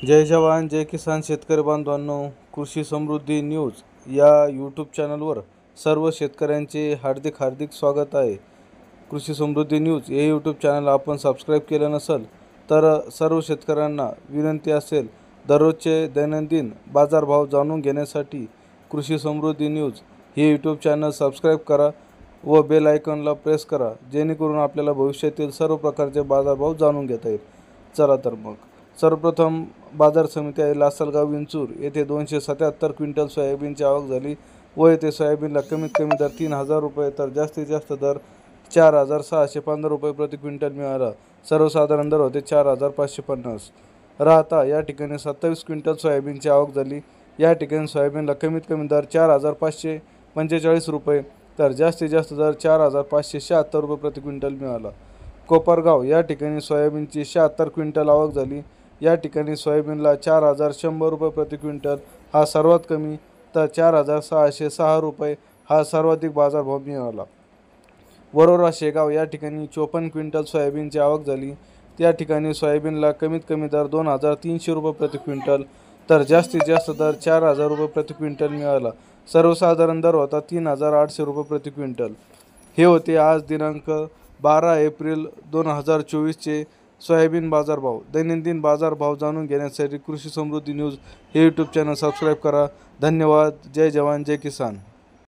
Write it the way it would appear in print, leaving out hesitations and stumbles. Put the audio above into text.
जय जवान जय किसान शेतकरी बांधवांनो, कृषी समृद्धी न्यूज या यूट्यूब चॅनलवर सर्व शेतकऱ्यांचे हार्दिक स्वागत आहे। कृषी समृद्धी न्यूज हे यूट्यूब चॅनल आपण सबस्क्राईब केलं नसेल तर सर्व शेतकऱ्यांना विनंती असेल, दररोजचे दैनंदिन बाजारभाव जाणून घेण्यासाठी कृषी समृद्धी न्यूज हे यूट्यूब चॅनल सबस्क्राईब करा व बेल आयकॉनला प्रेस करा, जेणेकरून आपल्याला भविष्यातील सर्व प्रकारचे बाजारभाव जाणून घेता येईल। चला तर मग सर्वप्रथम बाजार समिती आहे लासलगाव विंचूर येथे 277 क्विंटल सोयाबीनची आवक झाली व येथे सोयाबीनला कमीत कमी दर 3000 रुपये तर जास्तीत जास्त दर 4615 रुपये प्रति क्विंटल मिळाला। सर्वसाधारण दर होते 4550। राहता या ठिकाणी 27 क्विंटल सोयाबीनची आवक झाली। या ठिकाणी सोयाबीनला कमीत कमी दर 4545 रुपये तर जास्तीत जास्त दर 4576 रुपये प्रति क्विंटल मिळाला। कोपरगाव या ठिकाणी सोयाबीनची 76 क्विंटल आवक झाली। या ठिकाणी सोयाबीनला 4100 रुपये प्रति क्विंटल हा सर्वात कमी तर 4606 रुपये हा सर्वाधिक बाजारभाव मिळाला। वरोरा शेगाव या ठिकाणी 54 क्विंटल सोयाबीनची आवक झाली। त्या ठिकाणी सोयाबीनला कमीत कमी दर 2300 रुपये प्रति क्विंटल तर जास्तीत जास्त दर 4000 रुपये प्रति क्विंटल मिळाला। सर्वसाधारण दर होता 3800 रुपये प्रति क्विंटल। हे होते आज दिनांक 12 एप्रिल 2024 चे सोयाबीन बाजारभाव। दैनंदिन बाजारभाव जाणून घेण्यासाठी कृषी समृद्धी न्यूज हे यूट्यूब चॅनल सबस्क्राईब करा। धन्यवाद। जय जवान जय किसान।